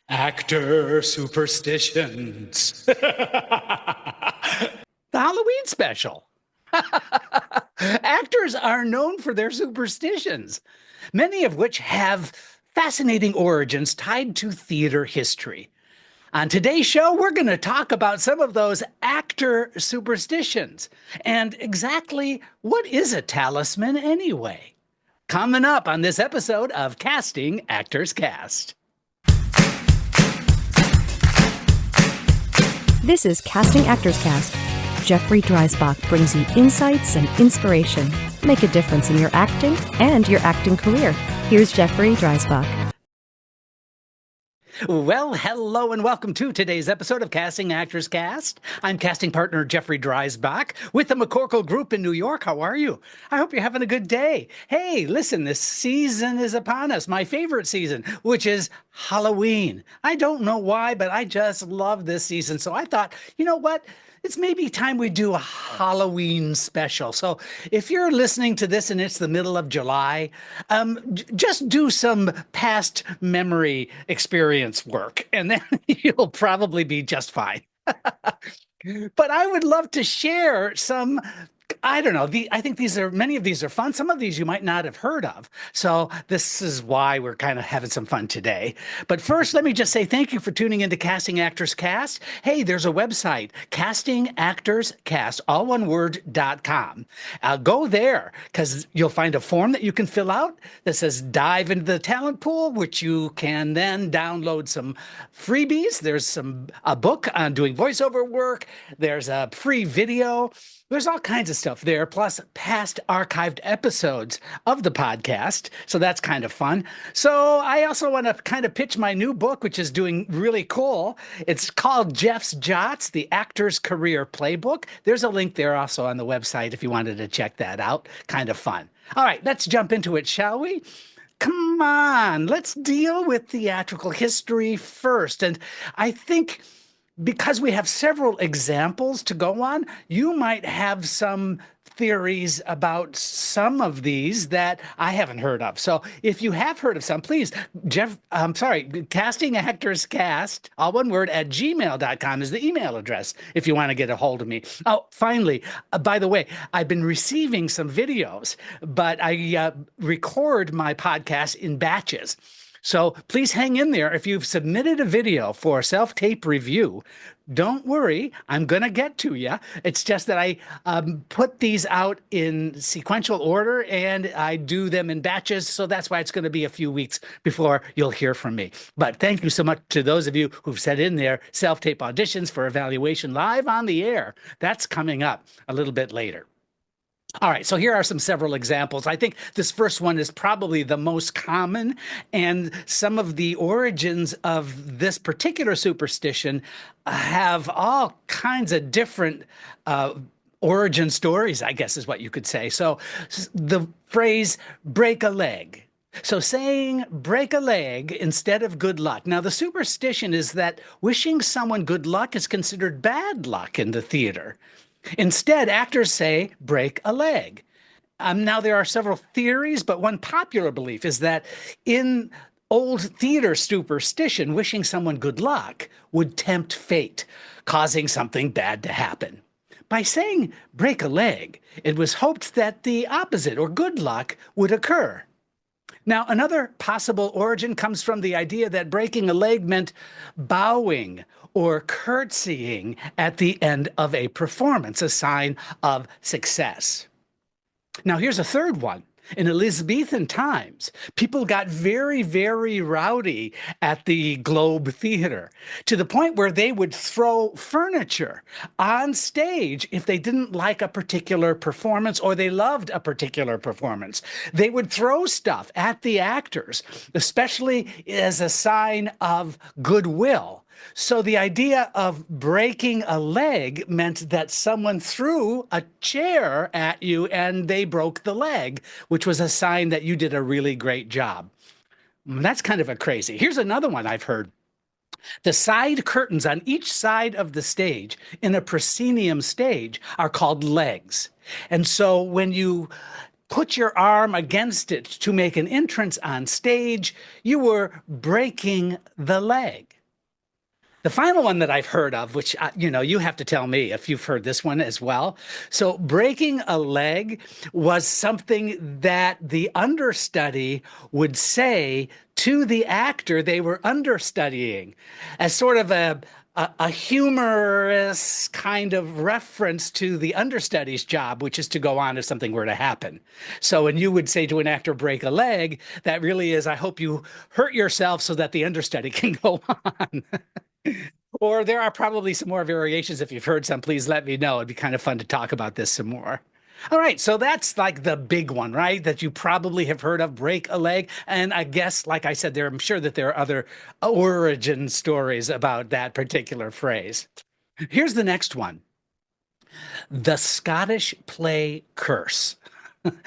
Actor superstitions. The Halloween special. Actors are known for their superstitions, many of which have fascinating origins tied to theater history. On today's show, we're going to talk about some of those actor superstitions and exactly what is a talisman anyway. Coming up on this episode of Casting Actors Cast. This is Casting Actors Cast. Jeffrey Dreisbach brings you insights and inspiration. Make a difference in your acting and your acting career. Here's Jeffrey Dreisbach. Well, hello and welcome to today's episode of Casting Actors Cast. I'm casting partner Jeffrey Dreisbach with the McCorkle Group in New York. How are you? I hope you're having a good day. Hey, listen, this season is upon us, my favorite season, which is Halloween. I don't know why, but I just love this season. So I thought, you know what? It's maybe time we do a Halloween special. So if you're listening to this and it's the middle of July, just do some past memory experience work, and then you'll probably be just fine. But I would love to share some. I don't know. I think many of these are fun. Some of these you might not have heard of. So this is why we're kind of having some fun today. But first, let me just say thank you for tuning into Casting Actors Cast. Hey, there's a website, castingactorscast, all one word.com. Go there because you'll find a form that you can fill out that says dive into the talent pool, which you can then download some freebies. There's a book on doing voiceover work. There's a free video. There's all kinds of stuff there, plus past archived episodes of the podcast. So that's kind of fun. So I also want to kind of pitch my new book, which is doing really cool. It's called Jeff's Jots, the Actor's Career Playbook. There's a link there also on the website if you wanted to check that out. Kind of fun. All right, let's jump into it, shall we? Come on, let's deal with theatrical history first. And I think because we have several examples to go on, you might have some theories about some of these that I haven't heard of. So if you have heard of some, please, Casting Actors Cast, all one word, at gmail.com is the email address if you want to get a hold of me. Oh, finally, by the way, I've been receiving some videos, but I record my podcast in batches. So please hang in there. If you've submitted a video for self-tape review, don't worry, I'm going to get to you. It's just that I put these out in sequential order and I do them in batches. So that's why it's going to be a few weeks before you'll hear from me. But thank you so much to those of you who've sent in their self-tape auditions for evaluation live on the air. That's coming up a little bit later. All right, so here are several examples. I think this first one is probably the most common, and some of the origins of this particular superstition have all kinds of different origin stories, I guess is what you could say. So the phrase break a leg. So saying break a leg instead of good luck. Now, the superstition is that wishing someone good luck is considered bad luck in the theater. Instead, actors say, break a leg. Now, there are several theories, but one popular belief is that in old theater superstition, wishing someone good luck would tempt fate, causing something bad to happen. By saying break a leg, it was hoped that the opposite, or good luck, would occur. Now, another possible origin comes from the idea that breaking a leg meant bowing or curtsying at the end of a performance, a sign of success. Now, here's a third one. In Elizabethan times, people got very, very rowdy at the Globe Theater to the point where they would throw furniture on stage if they didn't like a particular performance or they loved a particular performance. They would throw stuff at the actors, especially as a sign of goodwill. So the idea of breaking a leg meant that someone threw a chair at you and they broke the leg, which was a sign that you did a really great job. That's kind of a crazy. Here's another one I've heard. The side curtains on each side of the stage in a proscenium stage are called legs. And so when you put your arm against it to make an entrance on stage, you were breaking the leg. The final one that I've heard of, which, you have to tell me if you've heard this one as well. So, breaking a leg was something that the understudy would say to the actor they were understudying as sort of a humorous kind of reference to the understudy's job, which is to go on if something were to happen. So when you would say to an actor, break a leg, that really is, I hope you hurt yourself so that the understudy can go on. Or there are probably some more variations. If you've heard some, please let me know. It'd be kind of fun to talk about this some more. All right, so that's like the big one, right? That you probably have heard of, break a leg. And I guess, like I said, I'm sure that there are other origin stories about that particular phrase. Here's the next one. The Scottish play curse.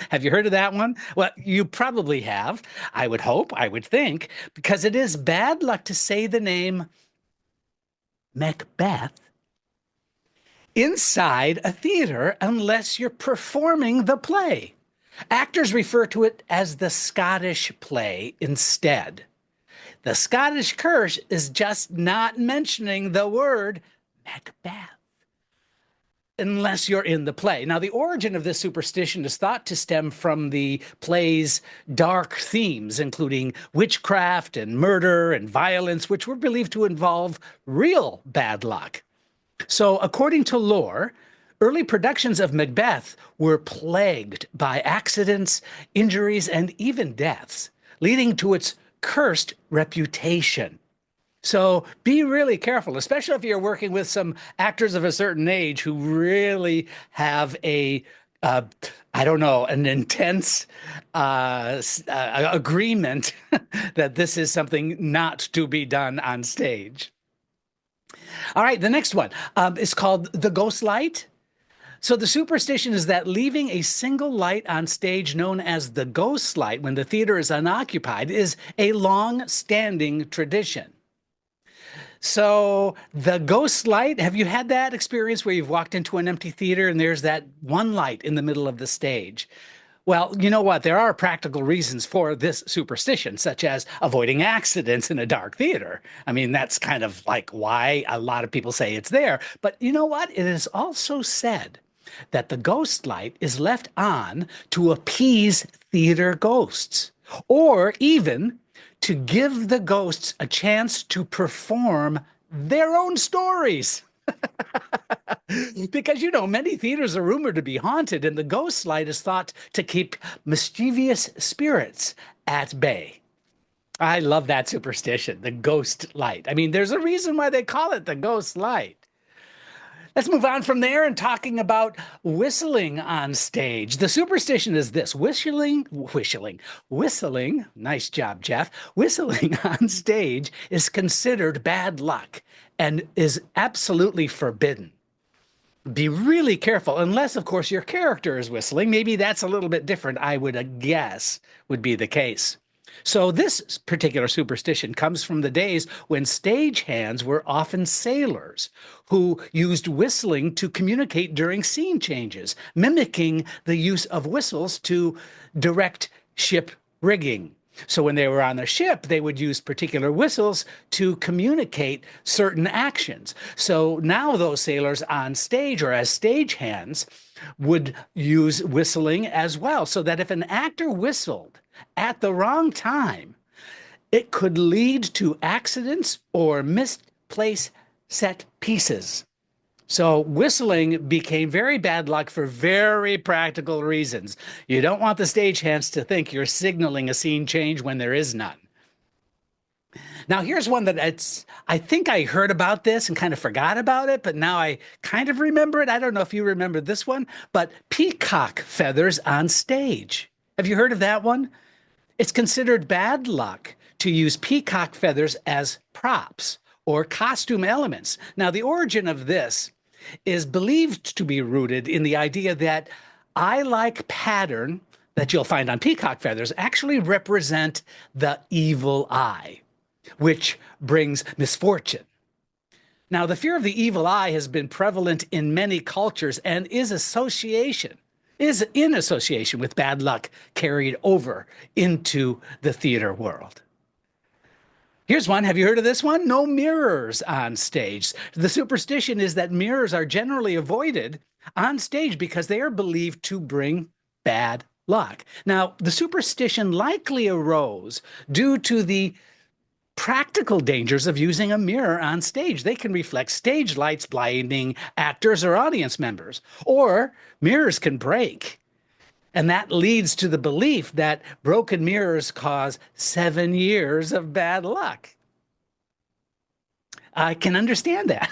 Have you heard of that one? Well, you probably have. I would hope, I would think, because it is bad luck to say the name Macbeth inside a theater unless you're performing the play. Actors refer to it as the Scottish play instead. The Scottish curse is just not mentioning the word Macbeth unless you're in the play. Now, the origin of this superstition is thought to stem from the play's dark themes, including witchcraft and murder and violence, which were believed to involve real bad luck. So, according to lore, early productions of Macbeth were plagued by accidents, injuries, and even deaths, leading to its cursed reputation. So be really careful, especially if you're working with some actors of a certain age who really have I don't know, an intense agreement that this is something not to be done on stage. All right, the next one is called the ghost light. So the superstition is that leaving a single light on stage known as the ghost light when the theater is unoccupied is a long-standing tradition. So the ghost light, have you had that experience where you've walked into an empty theater and there's that one light in the middle of the stage? Well, you know what? There are practical reasons for this superstition, such as avoiding accidents in a dark theater. I mean, that's kind of like why a lot of people say it's there. But you know what? It is also said that the ghost light is left on to appease theater ghosts, or even to give the ghosts a chance to perform their own stories. Because, many theaters are rumored to be haunted, and the ghost light is thought to keep mischievous spirits at bay. I love that superstition, the ghost light. I mean, there's a reason why they call it the ghost light. Let's move on from there and talking about whistling on stage. The superstition is this: whistling, nice job, Jeff. Whistling on stage is considered bad luck and is absolutely forbidden. Be really careful, unless, of course, your character is whistling. Maybe that's a little bit different, I would guess would be the case. So this particular superstition comes from the days when stagehands were often sailors who used whistling to communicate during scene changes, mimicking the use of whistles to direct ship rigging. So when they were on the ship, they would use particular whistles to communicate certain actions. So now those sailors on stage or as stagehands would use whistling as well, so that if an actor whistled at the wrong time, it could lead to accidents or misplaced set pieces. So whistling became very bad luck for very practical reasons. You don't want the stagehands to think you're signaling a scene change when there is none. Now, here's one that I think I heard about this and kind of forgot about it, but now I kind of remember it. I don't know if you remember this one, but peacock feathers on stage. Have you heard of that one? It's considered bad luck to use peacock feathers as props or costume elements. Now, the origin of this is believed to be rooted in the idea that eye-like pattern that you'll find on peacock feathers actually represent the evil eye, which brings misfortune. Now, the fear of the evil eye has been prevalent in many cultures and is in association with bad luck carried over into the theater world. Here's one. Have you heard of this one? No mirrors on stage. The superstition is that mirrors are generally avoided on stage because they are believed to bring bad luck. Now, the superstition likely arose due to the practical dangers of using a mirror on stage. They can reflect stage lights, blinding actors or audience members, or mirrors can break. And that leads to the belief that broken mirrors cause 7 years of bad luck. I can understand that.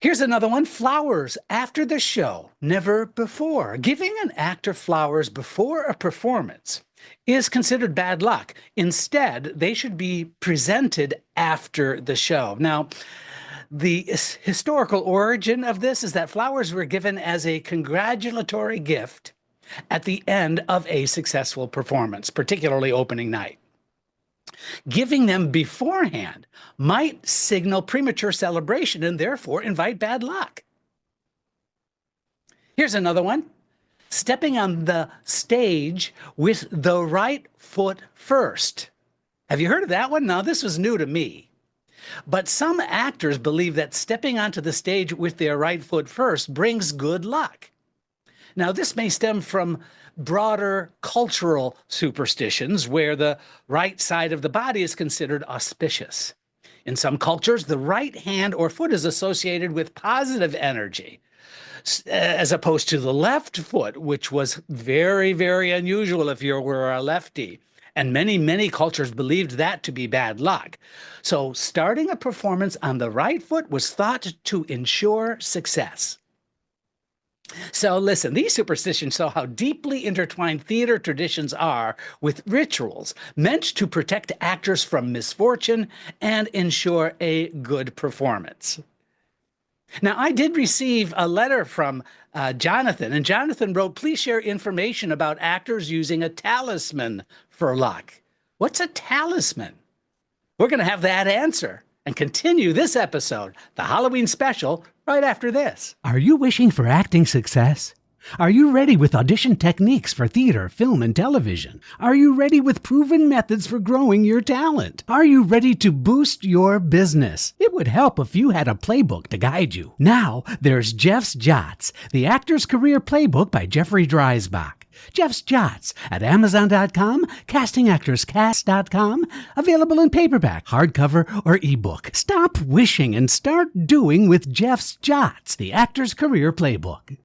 Here's another one. Flowers after the show, never before. Giving an actor flowers before a performance is considered bad luck. Instead, they should be presented after the show. Now, the historical origin of this is that flowers were given as a congratulatory gift at the end of a successful performance, particularly opening night. Giving them beforehand might signal premature celebration and therefore invite bad luck. Here's another one. Stepping on the stage with the right foot first. Have you heard of that one? Now, this was new to me. But some actors believe that stepping onto the stage with their right foot first brings good luck. Now, this may stem from broader cultural superstitions where the right side of the body is considered auspicious. In some cultures, the right hand or foot is associated with positive energy, as opposed to the left foot, which was very, very unusual if you were a lefty. And many, many cultures believed that to be bad luck. So starting a performance on the right foot was thought to ensure success. So listen, these superstitions show how deeply intertwined theater traditions are with rituals meant to protect actors from misfortune and ensure a good performance. Now, I did receive a letter from Jonathan, and Jonathan wrote, please share information about actors using a talisman for luck. What's a talisman? We're going to have that answer and continue this episode, the Halloween special, right after this. Are you wishing for acting success? Are you ready with audition techniques for theater, film, and television? Are you ready with proven methods for growing your talent? Are you ready to boost your business? It would help if you had a playbook to guide you. Now, there's Jeff's Jots, the Actor's Career Playbook by Jeffrey Dreisbach. Jeff's Jots at Amazon.com, CastingActorsCast.com, available in paperback, hardcover, or ebook. Stop wishing and start doing with Jeff's Jots, the Actor's Career Playbook.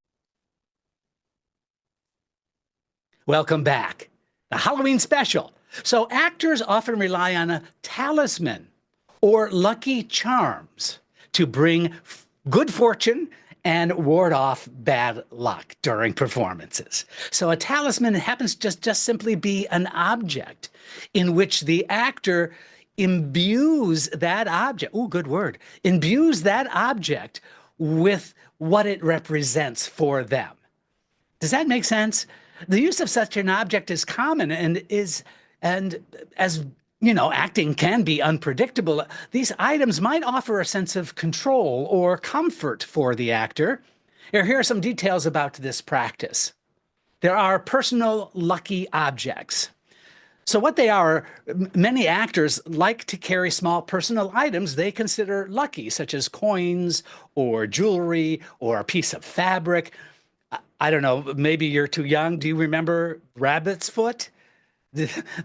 Welcome back. The Halloween special. So actors often rely on a talisman or lucky charms to bring good fortune and ward off bad luck during performances. So a talisman happens to just simply be an object in which the actor imbues that object, good word, imbues that object with what it represents for them. Does that make sense? The use of such an object is common and as you know, acting can be unpredictable. These items might offer a sense of control or comfort for the actor. Here are some details about this practice. There are personal lucky objects. So what they are, many actors like to carry small personal items they consider lucky, such as coins or jewelry or a piece of fabric. I don't know, maybe you're too young. Do you remember rabbit's foot?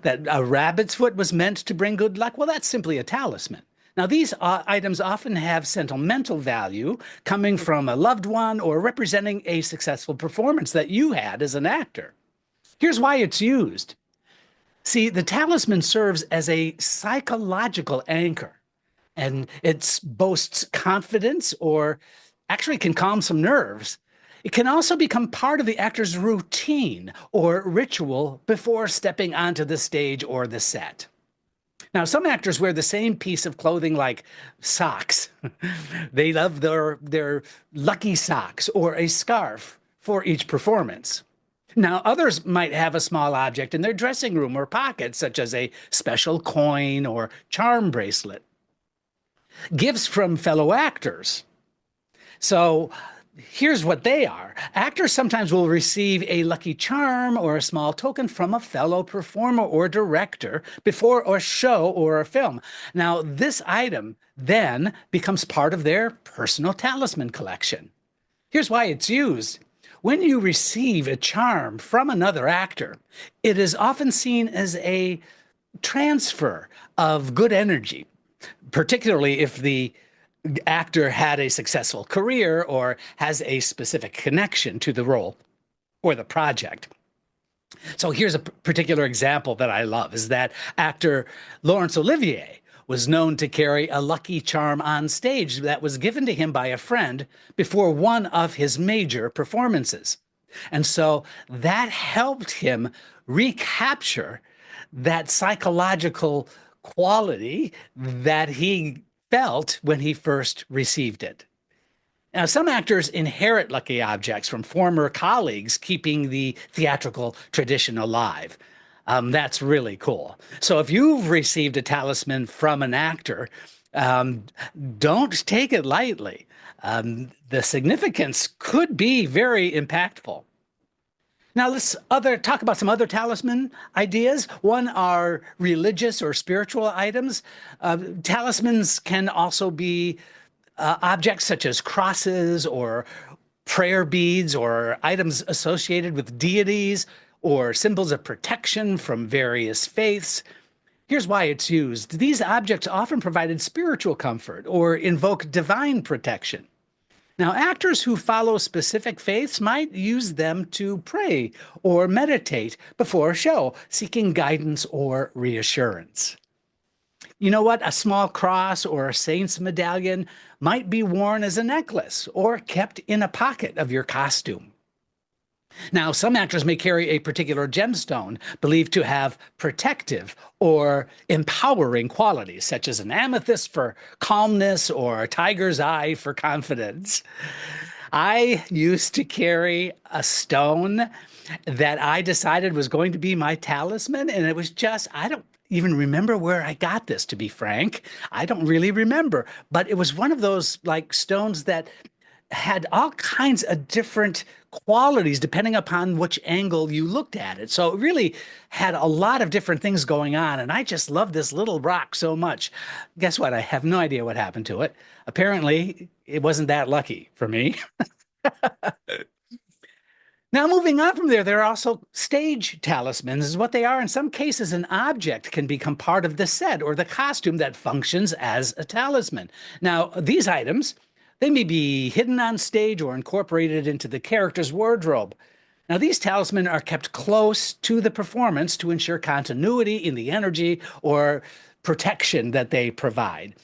That a rabbit's foot was meant to bring good luck? Well, that's simply a talisman. Now, these items often have sentimental value coming from a loved one or representing a successful performance that you had as an actor. Here's why it's used. See, the talisman serves as a psychological anchor, and it boasts confidence or actually can calm some nerves. It can also become part of the actor's routine or ritual before stepping onto the stage or the set. Now, some actors wear the same piece of clothing like socks. They love their lucky socks or a scarf for each performance. Now, others might have a small object in their dressing room or pocket, such as a special coin or charm bracelet. Gifts from fellow actors. So here's what they are. Actors sometimes will receive a lucky charm or a small token from a fellow performer or director before a show or a film. Now, this item then becomes part of their personal talisman collection. Here's why it's used. When you receive a charm from another actor, it is often seen as a transfer of good energy, particularly if the actor had a successful career or has a specific connection to the role or the project. So here's a particular example that I love is that actor Laurence Olivier was known to carry a lucky charm on stage that was given to him by a friend before one of his major performances. And so that helped him recapture that psychological quality that he felt when he first received it. Now, some actors inherit lucky objects from former colleagues, keeping the theatrical tradition alive. That's really cool. So if you've received a talisman from an actor, don't take it lightly. The significance could be very impactful. Now let's talk about some other talisman ideas. One are religious or spiritual items. Talismans can also be objects such as crosses or prayer beads or items associated with deities or symbols of protection from various faiths. Here's why it's used. These objects often provided spiritual comfort or invoke divine protection. Now, actors who follow specific faiths might use them to pray or meditate before a show, seeking guidance or reassurance. You know what? A small cross or a saint's medallion might be worn as a necklace or kept in a pocket of your costume. Now, some actors may carry a particular gemstone believed to have protective or empowering qualities, such as an amethyst for calmness or a tiger's eye for confidence. I used to carry a stone that I decided was going to be my talisman, and it was just, I don't even remember where I got this, to be frank. I don't really remember, but it was one of those like stones that had all kinds of different qualities depending upon which angle you looked at it. So it really had a lot of different things going on. And I just love this little rock so much. Guess what? I have no idea what happened to it. Apparently, it wasn't that lucky for me. Now, moving on from there, there are also stage talismans, is what they are. In some cases, an object can become part of the set or the costume that functions as a talisman. Now, these items, they may be hidden on stage or incorporated into the character's wardrobe. Now, these talismans are kept close to the performance to ensure continuity in the energy or protection that they provide.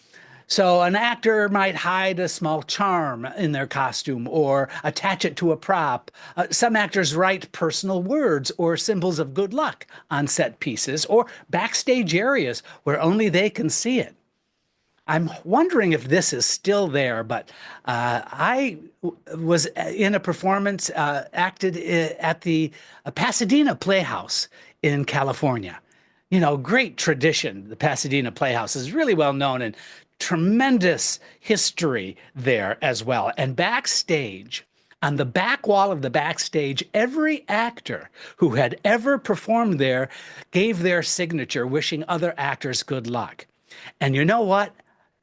So an actor might hide a small charm in their costume or attach it to a prop. Some actors write personal words or symbols of good luck on set pieces or backstage areas where only they can see it. I'm wondering if this is still there, but I was in a performance acted at the Pasadena Playhouse in California. You know, great tradition. The Pasadena Playhouse is really well known and tremendous history there as well. And backstage, on the back wall of the backstage, every actor who had ever performed there gave their signature, wishing other actors good luck. And you know what?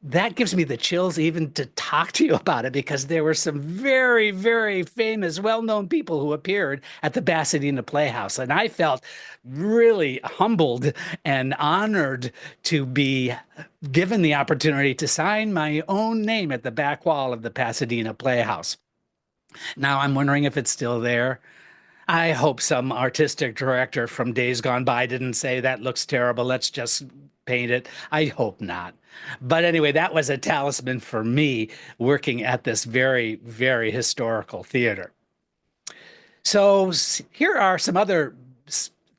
That gives me the chills even to talk to you about it, because there were some very, very famous, well-known people who appeared at the Pasadena Playhouse. And I felt really humbled and honored to be given the opportunity to sign my own name at the back wall of the Pasadena Playhouse. Now I'm wondering if it's still there. I hope some artistic director from days gone by didn't say, that looks terrible, let's just paint it. I hope not. But anyway, that was a talisman for me working at this very, very historical theater. So here are some other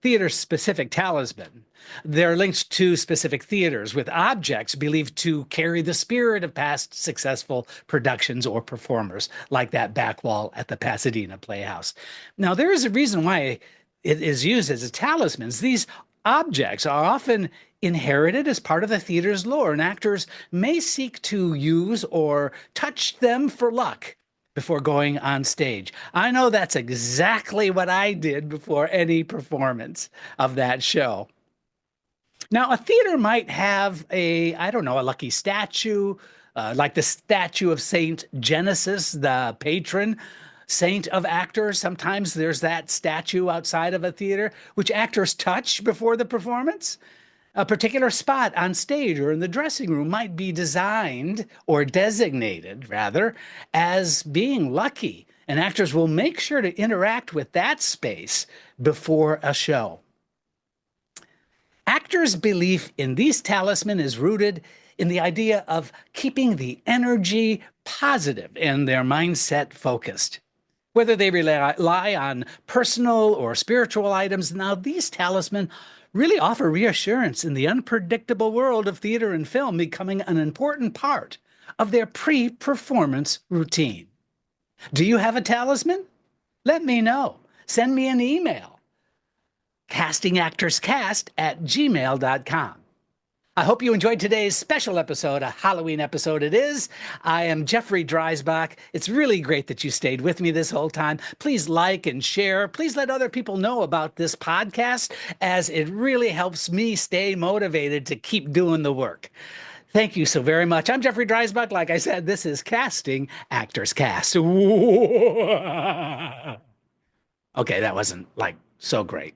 theater-specific talisman. They're linked to specific theaters with objects believed to carry the spirit of past successful productions or performers, like that back wall at the Pasadena Playhouse. Now, there is a reason why it is used as a talisman. These objects are often inherited as part of the theater's lore, and actors may seek to use or touch them for luck. before going on stage. I know that's exactly what I did before any performance of that show. Now, a theater might have I don't know, a lucky statue, like the statue of Saint Genesis, the patron saint of actors. Sometimes there's that statue outside of a theater, which actors touch before the performance. A particular spot on stage or in the dressing room might be designed or designated, rather, as being lucky, and actors will make sure to interact with that space before a show. Actors' belief in these talisman is rooted in the idea of keeping the energy positive and their mindset focused. Whether they rely on personal or spiritual items, now these talisman really offer reassurance in the unpredictable world of theater and film, becoming an important part of their pre-performance routine. Do you have a talisman? Let me know. Send me an email, castingactorscast@gmail.com. I hope you enjoyed today's special episode, a Halloween episode it is. I am Jeffrey Dreisbach. It's really great that you stayed with me this whole time. Please like and share. Please let other people know about this podcast, as it really helps me stay motivated to keep doing the work. Thank you so very much. I'm Jeffrey Dreisbach. Like I said, this is Casting Actors Cast. Okay, that wasn't like so great.